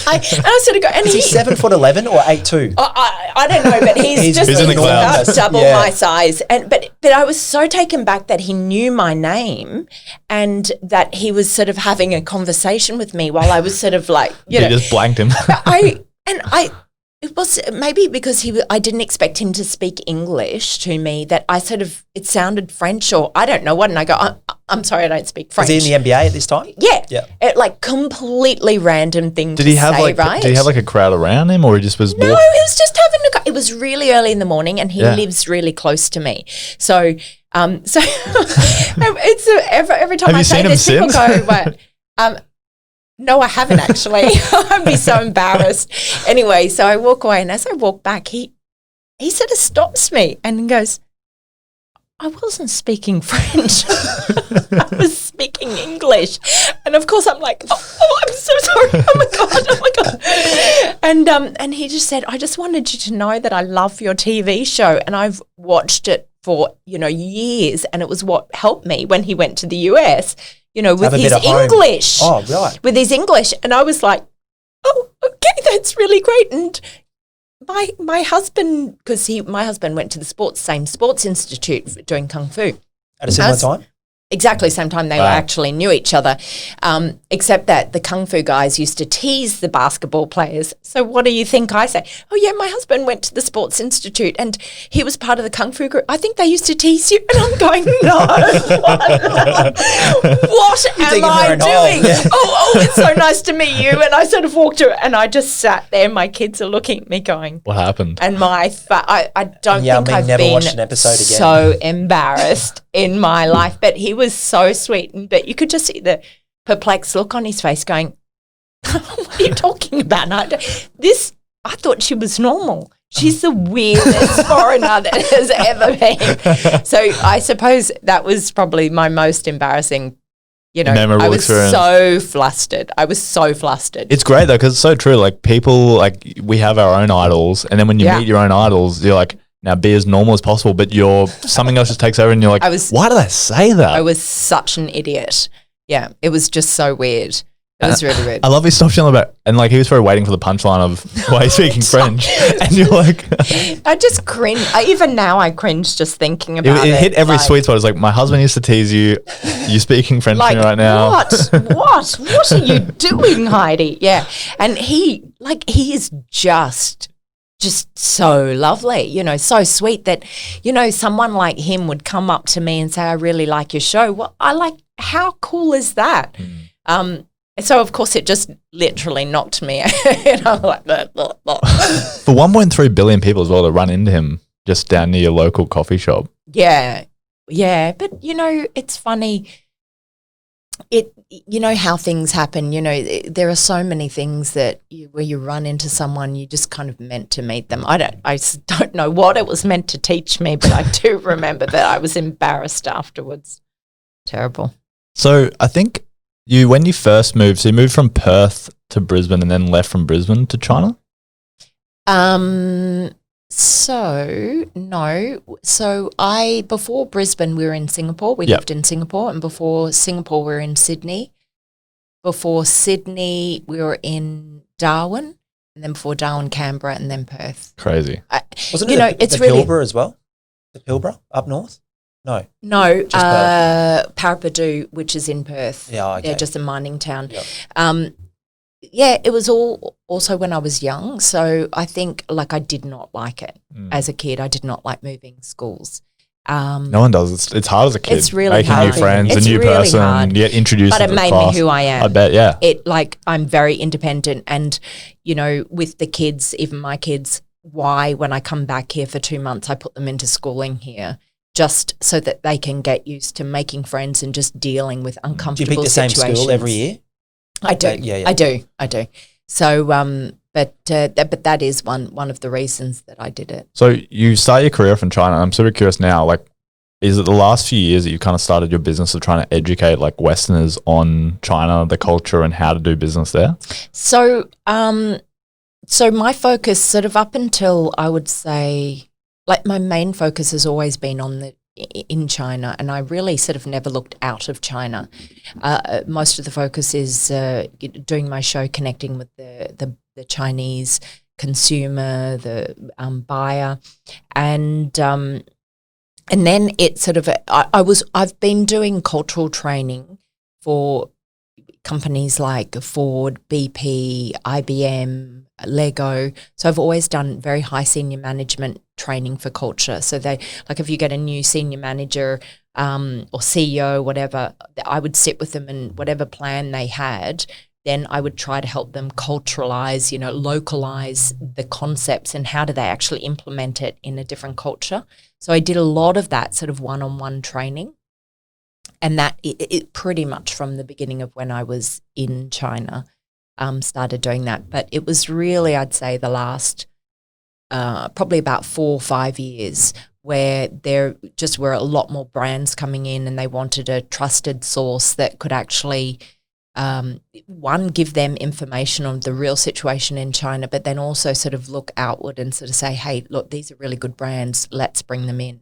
I sort of go, and is he 7'11" or 8'2"? I don't know, but he's just in the clouds. double my size. But I was so taken back that he knew my name, and that he was sort of having a conversation with me while I was sort of like, You just blanked him. It was maybe because I didn't expect him to speak English to me, that it sounded French, or I don't know what. And I go, I'm sorry, I don't speak French. Was he in the NBA at this time? Yeah. Yeah. It, like, completely random thing Did he have right? Did he have like a crowd around him, or he just was? No, he was just having it was really early in the morning, and he lives really close to me. So, it's every time Have I you say seen him this, people since? go, what? No, I haven't actually. I'd be so embarrassed. Anyway, so I walk away, and as I walk back, he sort of stops me and goes, I wasn't speaking French. I was speaking English. And of course I'm like, oh, I'm so sorry. Oh my God. And he just said, I just wanted you to know that I love your TV show, and I've watched it for, years, and it was what helped me when he went to the US. With his English. Oh, right. With his English. And I was like, oh, okay, that's really great. And my husband, because my husband went to the same sports institute doing Kung Fu. At a similar time? Exactly, same time they actually knew each other, except that the Kung Fu guys used to tease the basketball players. So what do you think I say? Oh, yeah, my husband went to the Sports Institute and he was part of the Kung Fu group. I think they used to tease you. And I'm going, no, what am I doing? Oh, it's so nice to meet you. And I sort of walked around and I just sat there. My kids are looking at me going, What happened? and I don't think I've never been watched an episode again. so embarrassed in my life. But he was so sweet, but you could just see the perplexed look on his face going, what are you talking about? And I thought she was normal. She's the weirdest foreigner that has ever been. So I suppose that was probably my most embarrassing, memorable I was experience. so flustered. It's great though, because it's so true. Like people, like we have our own idols, and then when you meet your own idols, you're like, now be as normal as possible, but something else just takes over and you're like, why did I say that? I was such an idiot. Yeah, it was just so weird. It was really weird. I love he stopped yelling about, and like he was probably waiting for the punchline of why he's speaking French, and you're like, I just cringe. Even now I cringe just thinking about it. It hit every sweet spot. It's like, my husband used to tease you. You're speaking French to me right now. What are you doing, Heidi? Yeah, and he is just so lovely, so sweet that, someone like him would come up to me and say, I really like your show. Well, how cool is that? So, of course, it just literally knocked me out. Like, blah, blah, blah. For 1.3 billion people as well to run into him just down near your local coffee shop. Yeah. But, it's funny. How things happen, there are so many things that where you run into someone, you just kind of meant to meet them. I don't know what it was meant to teach me, but I do remember that I was embarrassed afterwards. Terrible. So I think when you first moved, so you moved from Perth to Brisbane and then left from Brisbane to China? So no. So before Brisbane, we were in Singapore. We lived in Singapore, and before Singapore, we were in Sydney. Before Sydney, we were in Darwin, and then before Darwin, Canberra, and then Perth. Crazy. Wasn't it the Pilbara as well? The Pilbara up north? No. Parapadu, which is in Perth. Yeah, okay. Yeah, just a mining town. Yep. It was all also when I was young. So I think I did not like it as a kid. I did not like moving schools. No one does. It's hard as a kid. It's really making hard. new friends, It's a new really person, hard. get introduced But to it the made class. me who I am. I bet, yeah. I'm very independent, and with the kids, even my kids, when I come back here for 2 months, I put them into schooling here, just so that they can get used to making friends and just dealing with uncomfortable Do you pick the same situations. school every year? I do. Yeah. I do. So, but that is one of the reasons that I did it. So you start your career off in China. I'm super curious now, is it the last few years that you kind of started your business of trying to educate Westerners on China, the culture, and how to do business there? So, so my focus sort of up until I would say, my main focus has always been in China, and I really sort of never looked out of China. Most of the focus is doing my show, connecting with the Chinese consumer, the buyer, and then it sort of I've been doing cultural training for companies like Ford, BP, IBM, Lego. So I've always done very high senior management training for culture. So if you get a new senior manager or CEO, whatever, I would sit with them, and whatever plan they had, then I would try to help them culturalize, localize the concepts and how do they actually implement it in a different culture. So I did a lot of that sort of one-on-one training. And that it pretty much from the beginning of when I was in China, started doing that. But it was really, I'd say, the last probably about 4 or 5 years where there just were a lot more brands coming in, and they wanted a trusted source that could actually, one, give them information on the real situation in China, but then also sort of look outward and sort of say, hey, look, these are really good brands, let's bring them in.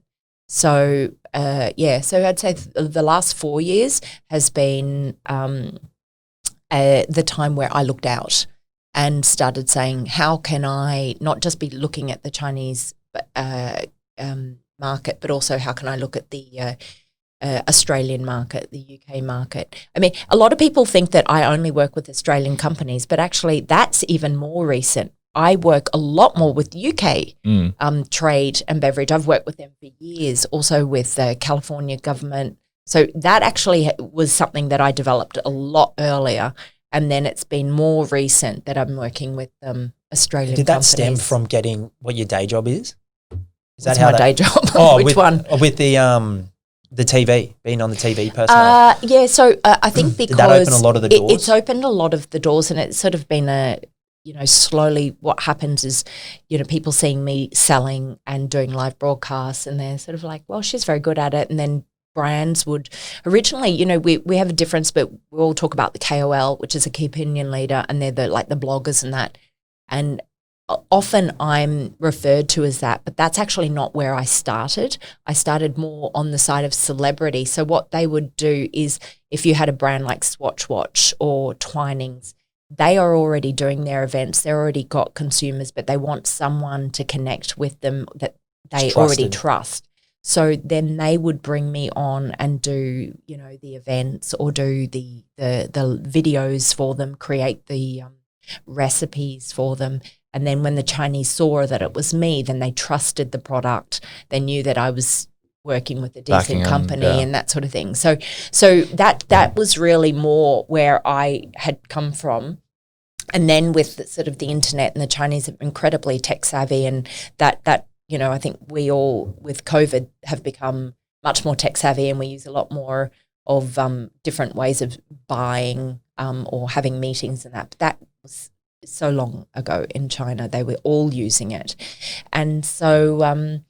So, so I'd say the last 4 years has been the time where I looked out and started saying, how can I not just be looking at the Chinese market, but also how can I look at the Australian market, the UK market. I mean, a lot of people think that I only work with Australian companies, but actually that's even more recent. I work a lot more with UK trade and beverage. I've worked with them for years, also with the California government. So that actually was something that I developed a lot earlier, and then it's been more recent that I'm working with Australian Did that companies. stem from getting what your day job is? Is What's my day job? Which with, one? With the TV, being on the TV personality. Yeah, so I think because Did that open a lot of the doors? It's opened a lot of the doors, and it's sort of been slowly what happens is, people seeing me selling and doing live broadcasts, and they're sort of like, well, she's very good at it. And then brands would originally, we have a difference, but we all talk about the KOL, which is a key opinion leader, and they're the bloggers and that. And often I'm referred to as that, but that's actually not where I started. I started more on the side of celebrity. So what they would do is, if you had a brand like Swatch Watch or Twinings, they are already doing their events. They've already got consumers, but they want someone to connect with them that they already trust. So then they would bring me on and do, the events, or do the videos for them, create the recipes for them. And then when the Chinese saw that it was me, then they trusted the product. They knew that I was working with a decent company and that sort of thing. So that was really more where I had come from. And then with the internet, and the Chinese are incredibly tech savvy, and that I think we all with COVID have become much more tech savvy, and we use a lot more of different ways of buying or having meetings and that. But that was so long ago in China. They were all using it. And so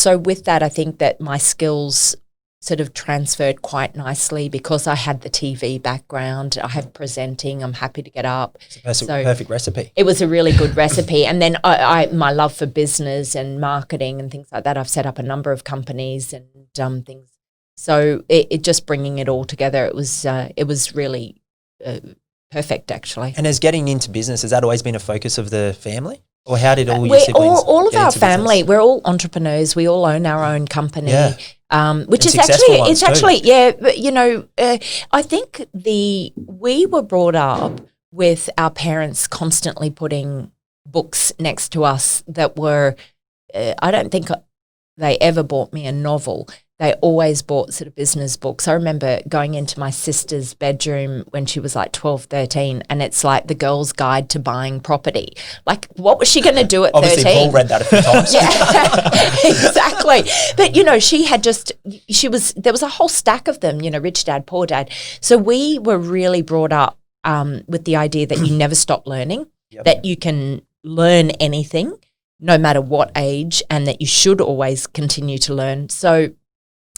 with that, I think that my skills sort of transferred quite nicely because I had the TV background. I have presenting. I'm happy to get up. It's a perfect recipe. It was a really good recipe. And then my love for business and marketing and things like that. I've set up a number of companies and things. So it just bringing it all together, it was really perfect, actually. And as getting into business, has that always been a focus of the family? Or how did all your siblings all of get our into family, business? we're all entrepreneurs. We all own our own company. Yeah. Which And is successful actually, ones too. yeah, but I think we were brought up with our parents constantly putting books next to us that were, I don't think they ever bought me a novel. They always bought sort of business books. I remember going into my sister's bedroom when she was like 12, 13, and it's like the girl's guide to buying property. Like, what was she going to do at 13? Obviously, Paul read that a few times. Yeah, exactly. But, she had there was a whole stack of them, Rich Dad, Poor Dad. So we were really brought up with the idea that you never stop learning, that you can learn anything, no matter what age, and that you should always continue to learn. So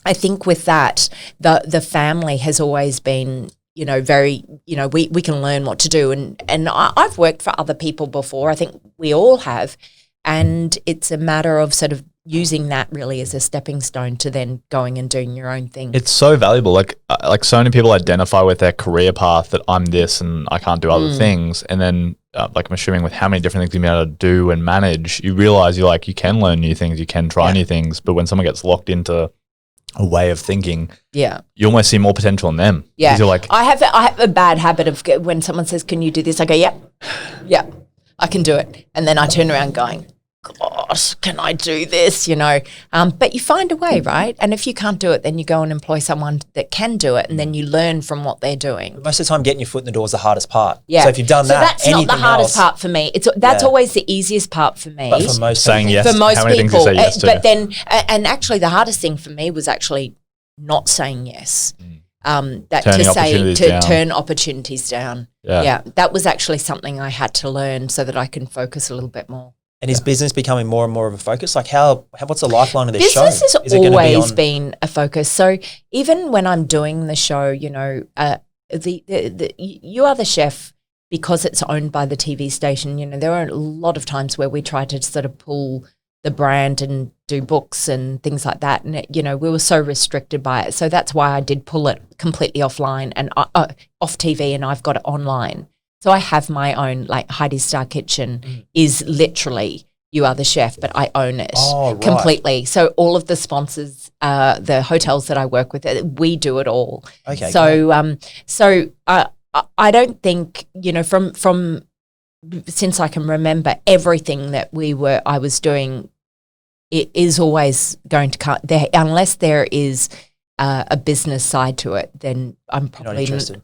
I think with that, the family has always been, very, we can learn what to do. And I've worked for other people before. I think we all have. And it's a matter of sort of using that really as a stepping stone to then going and doing your own thing. It's so valuable. Like so many people identify with their career path that I'm this and I can't do other things. And then I'm assuming with how many different things you've been able to do and manage, you realize you can learn new things, you can try new things. But when someone gets locked into a way of thinking, you almost see more potential in them. Yeah, you're like, I have a bad habit of when someone says, "Can you do this?" I go, "Yep, I can do it," and then I turn around going, "Gosh, can I do this?" But you find a way, right? And if you can't do it, then you go and employ someone that can do it, and then you learn from what they're doing. Most of the time, getting your foot in the door is the hardest part. Yeah. So if you've done that, that's not the anything hardest else- part for me. That's always the easiest part for me. But for most saying people, yes. For most How many people, things you say yes to? but then, and actually, the hardest thing for me was actually not saying yes. That Turning to say opportunities to down. turn opportunities down. Yeah. That was actually something I had to learn so that I can focus a little bit more. And is business becoming more and more of a focus? Like what's the lifeline of this show? Business has Is it gonna be always on- been a focus. So even when I'm doing the show, the You Are the Chef, because it's owned by the TV station, there are a lot of times where we try to sort of pull the brand and do books and things like that. And, we were so restricted by it. So that's why I did pull it completely offline and off TV, and I've got it online. So I have my own, like Heidi's Star Kitchen is literally You Are the Chef, but I own it Oh, right. completely. So all of the sponsors, the hotels that I work with, we do it all. Okay. So I don't think, from since I can remember, everything that I was doing, it is always going to cut there unless there is a business side to it. Then I'm You're probably not interested.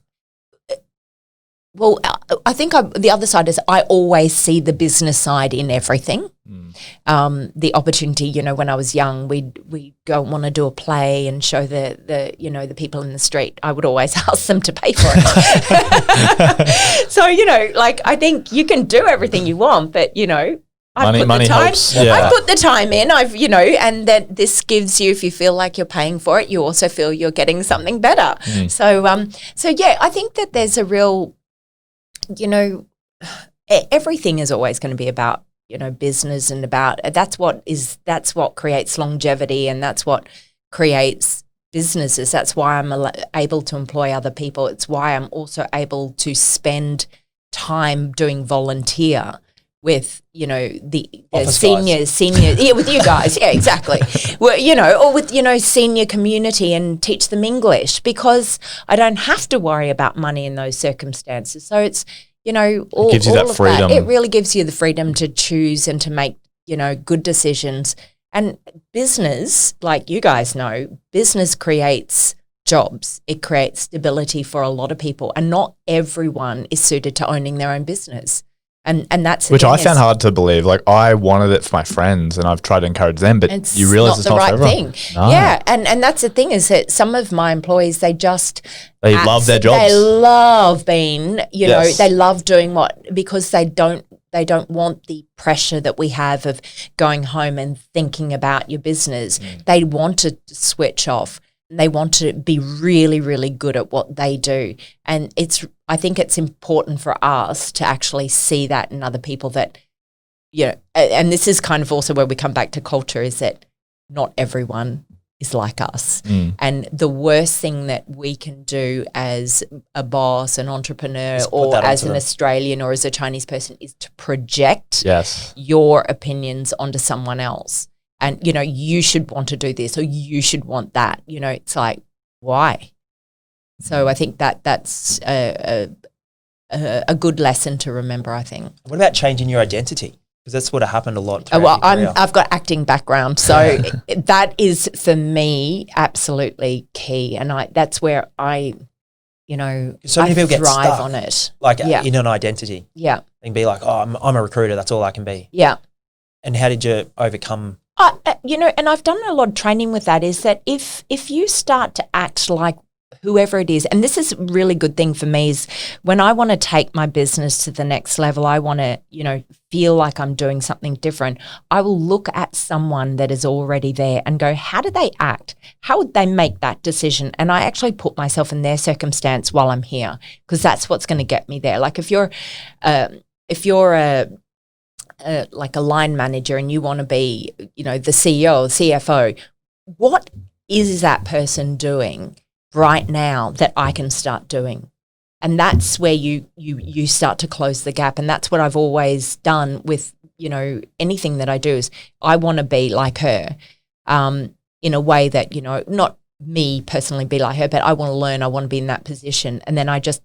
Well, I think the other side is I always see the business side in everything. The opportunity, when I was young, we go and want to do a play and show the people in the street. I would always ask them to pay for it. So, I think you can do everything you want, but, Money helps. Yeah. I put the time in. And that this gives you, if you feel like you're paying for it, you also feel you're getting something better. So yeah, I think that there's a real, everything is always going to be about, business and about that's what creates longevity, and that's what creates businesses. That's why I'm able to employ other people. It's why I'm also able to spend time doing volunteer with, the Office senior, yeah, with you guys, yeah, exactly. Well, or with, senior community and teach them English, because I don't have to worry about money in those circumstances. So it's, all, It gives you all that of freedom. It really gives you the freedom to choose and to make, good decisions. And business, like you guys know, business creates jobs. It creates stability for a lot of people, and not everyone is suited to owning their own business. And that's the Which thing I is, found hard to believe. Like, I wanted it for my friends and I've tried to encourage them, but it's you realize it's not the for right everyone. thing. No. Yeah, and that's the thing is that some of my employees, they Love their jobs. They love being, Yes. they love doing because they don't want the pressure that we have of going home and thinking about your business. They want to switch off. They want to be really, really good at what they do. And I think it's important for us to actually see that in other people that, and this is kind of also where we come back to culture, is that not everyone is like us. And the worst thing that we can do as a boss, an entrepreneur, Just put or that as onto an them. Australian or as a Chinese person is to project Yes. your opinions onto someone else. And, you should want to do this or you should want that. It's like, why? So I think that's a good lesson to remember, I think. What about changing your identity? Because that's what happened a lot. throughout your career. I've got acting background, so that is for me absolutely key, and that's where I So many people get thrive stuck, on it. like Yeah. in an identity. Yeah, They can be like, oh, I'm a recruiter. That's all I can be. yeah. And how did you overcome? And I've done a lot of training with that, is that if you start to act like whoever it is, and this is a really good thing for me, is when I want to take my business to the next level, I want to, feel like I'm doing something different. I will look at someone that is already there and go, how do they act? How would they make that decision? And I actually put myself in their circumstance while I'm here, because that's what's going to get me there. Like if you're like a line manager and you want to be, the CEO, CFO, what is that person doing right now that I can start doing? And that's where you start to close the gap. And that's what I've always done with, anything that I do, is I want to be like her, in a way that, not me personally be like her, but I want to learn, I want to be in that position. And then I just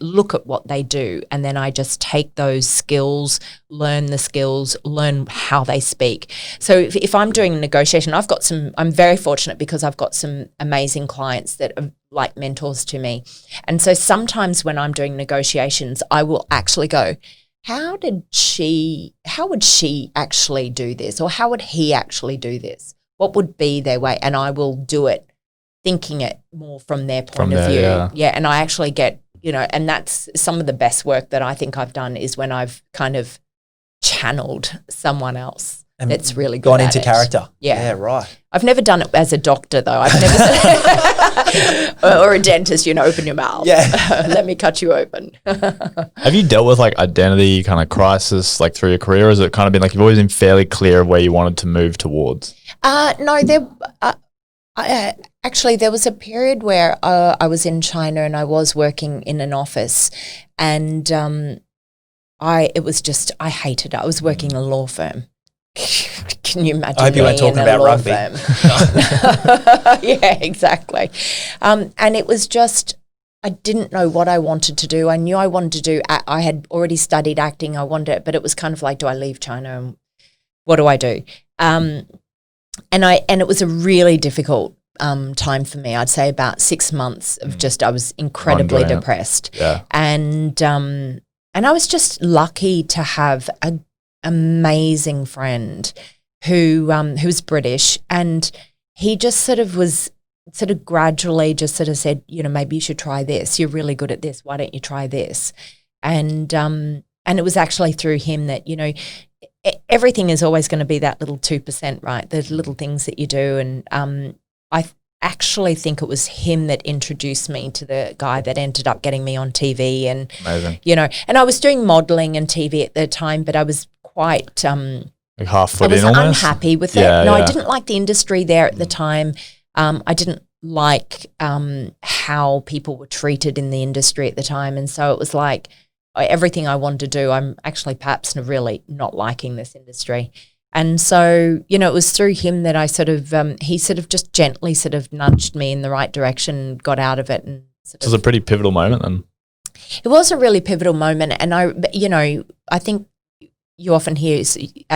look at what they do, and then I just take those skills, learn the skills, learn how they speak. So if I'm doing a negotiation, I'm very fortunate because I've got some amazing clients that are like mentors to me. And so sometimes when I'm doing negotiations, I will actually go, how would she actually do this? Or how would he actually do this? What would be their way? And I will do it thinking it more from their point of view. Yeah. And I actually get, and that's some of the best work that I think I've done, is when I've kind of channeled someone else And that's really good gone at into it. character. Yeah. Yeah, right. I've never done it as a doctor, though. I've never or a dentist, open your mouth. Yeah. Let me cut you open. Have you dealt with like identity kind of crisis like through your career? Or has it kind of been like you've always been fairly clear of where you wanted to move towards? No, actually, there was a period where I was in China and I was working in an office, and I hated it. I was working in a law firm, can you imagine? I hope you weren't me in talking a about law rugby. firm? Yeah, exactly. And it was just, I didn't know what I wanted to do. I knew I wanted to do, I had already studied acting. I wanted it, but it was kind of like, do I leave China and what do I do? And it was a really difficult time for me. I'd say about 6 months of just, I was incredibly enjoying it. depressed. Yeah. And I was just lucky to have an amazing friend who's British, and he just sort of gradually just sort of said, you know, maybe you should try this. You're really good at this. Why don't you try this? And it was actually through him that, you know, everything is always going to be that little 2%, right? The little things that you do. And I actually think it was him that introduced me to the guy that ended up getting me on TV. And, Amazing. you know, and I was doing modelling and TV at the time, but I was quite Like half I foot was in almost. unhappy with it. Yeah, No, yeah. I didn't like the industry there at the time. I didn't like how people were treated in the industry at the time. And so it was like everything I wanted to do, I'm actually perhaps really not liking this industry. And so, you know, it was through him that I sort of, he sort of just gently sort of nudged me in the right direction, got out of it. And It was a pretty pivotal moment then. it was a really pivotal moment. And I think you often hear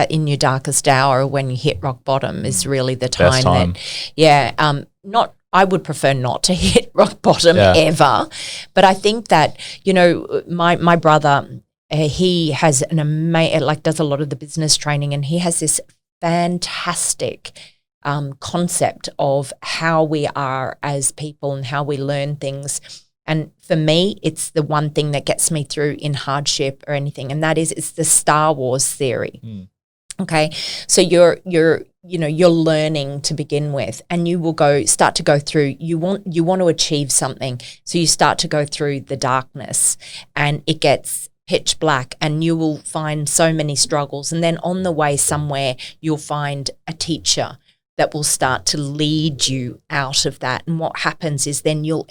in your darkest hour when you hit rock bottom is really the Best time. I would prefer not to hit rock bottom ever. But I think that, you know, my brother, he has does a lot of the business training, and he has this fantastic concept of how we are as people and how we learn things. And for me, it's the one thing that gets me through in hardship or anything, and that is it's the Star Wars theory. Okay, so you're learning to begin with, and you will start to go through. You want to achieve something, so you start to go through the darkness, and it gets pitch black, and you will find so many struggles, and then on the way somewhere, you'll find a teacher that will start to lead you out of that. And what happens is then you'll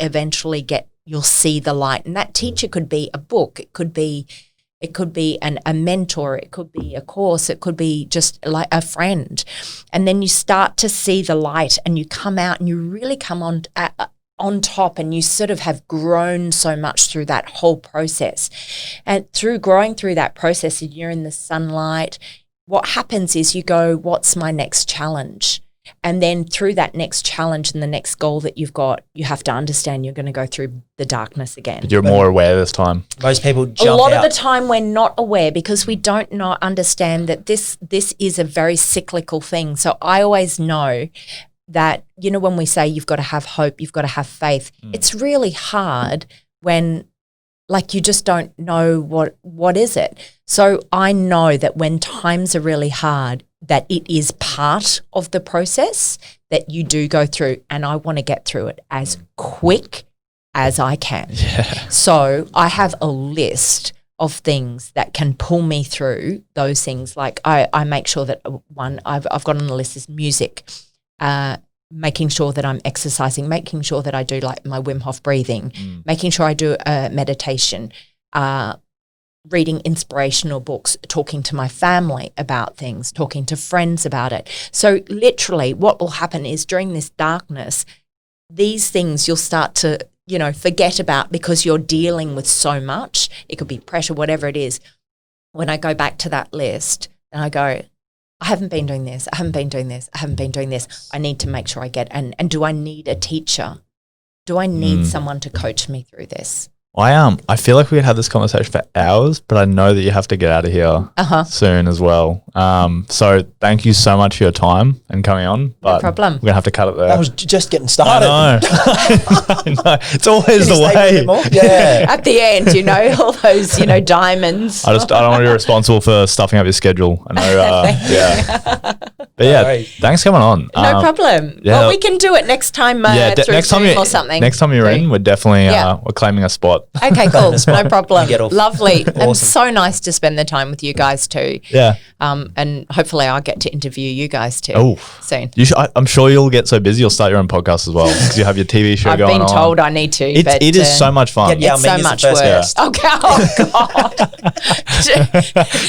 see the light. And that teacher could be a book. It could be a mentor. It could be a course. It could be just like a friend. And then you start to see the light, and you come out, and you really come on top, and you sort of have grown so much through that whole process. And through growing through that process, and you're in the sunlight, what happens is you go, what's my next challenge? And then through that next challenge and the next goal that you've got, you have to understand you're going to go through the darkness again. But you're more aware this time. Most people jump A lot out. of the time we're not aware because we don't understand that this is a very cyclical thing. So I always know that, you know, when we say you've got to have hope, you've got to have faith, it's really hard when like you just don't know what is it. So I know that when times are really hard, that it is part of the process that you do go through, and I want to get through it as quick as I can. Yeah. So I have a list of things that can pull me through those things. Like I make sure that one I've got on the list is music, making sure that I'm exercising, making sure that I do like my Wim Hof breathing, making sure I do meditation, reading inspirational books, talking to my family about things, talking to friends about it. So literally what will happen is during this darkness, these things you'll start to, you know, forget about because you're dealing with so much. It could be pressure, whatever it is. When I go back to that list and I go, I haven't been doing this. I haven't been doing this. I haven't been doing this. I need to make sure I get, and do I need a teacher? Do I need someone to coach me through this? I feel like we could have this conversation for hours, but I know that you have to get out of here soon as well. So thank you so much for your time and coming on. But No problem. We're gonna have to cut it there. That was just getting started. I know. It's always Can you the stay for a bit more? way. Yeah. At the end, you know, all those, you know, diamonds. I don't want to be responsible for stuffing up your schedule. I know. Yeah. But No yeah, worries. thanks for coming on. No problem. yeah. Well, we can do it next time through next time Zoom or something. Next time you're in, we're definitely Yeah. we're claiming a spot. Okay, cool. Bonus No one. problem. You get off. Lovely. And Awesome. so nice to spend the time with you guys too. Yeah. And hopefully I'll get to interview you guys too Oh. soon. I'm sure you'll get so busy you'll start your own podcast as well because you have your TV show I've going been on. told I need to. but, It is so much fun. Yeah, It's Ming so is the much first work. guest. Okay. Oh, God.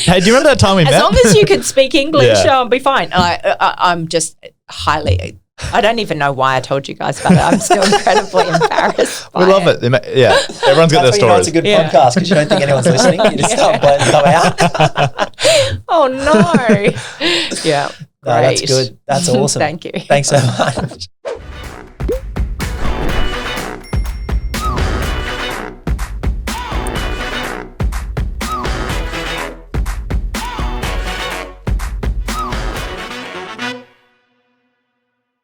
Hey, do you remember that time we met? As long as you could speak English, Yeah. I'll be fine. I'm just highly. I don't even know why I told you guys about it. I'm still incredibly embarrassed. We by love it. Yeah, everyone's got their That's why you know it's stories. a good Yeah. podcast because you don't think anyone's listening. You just start blurting stuff out. Oh no! Yeah, No, that's great. good. That's awesome. Thank you. Thanks so much.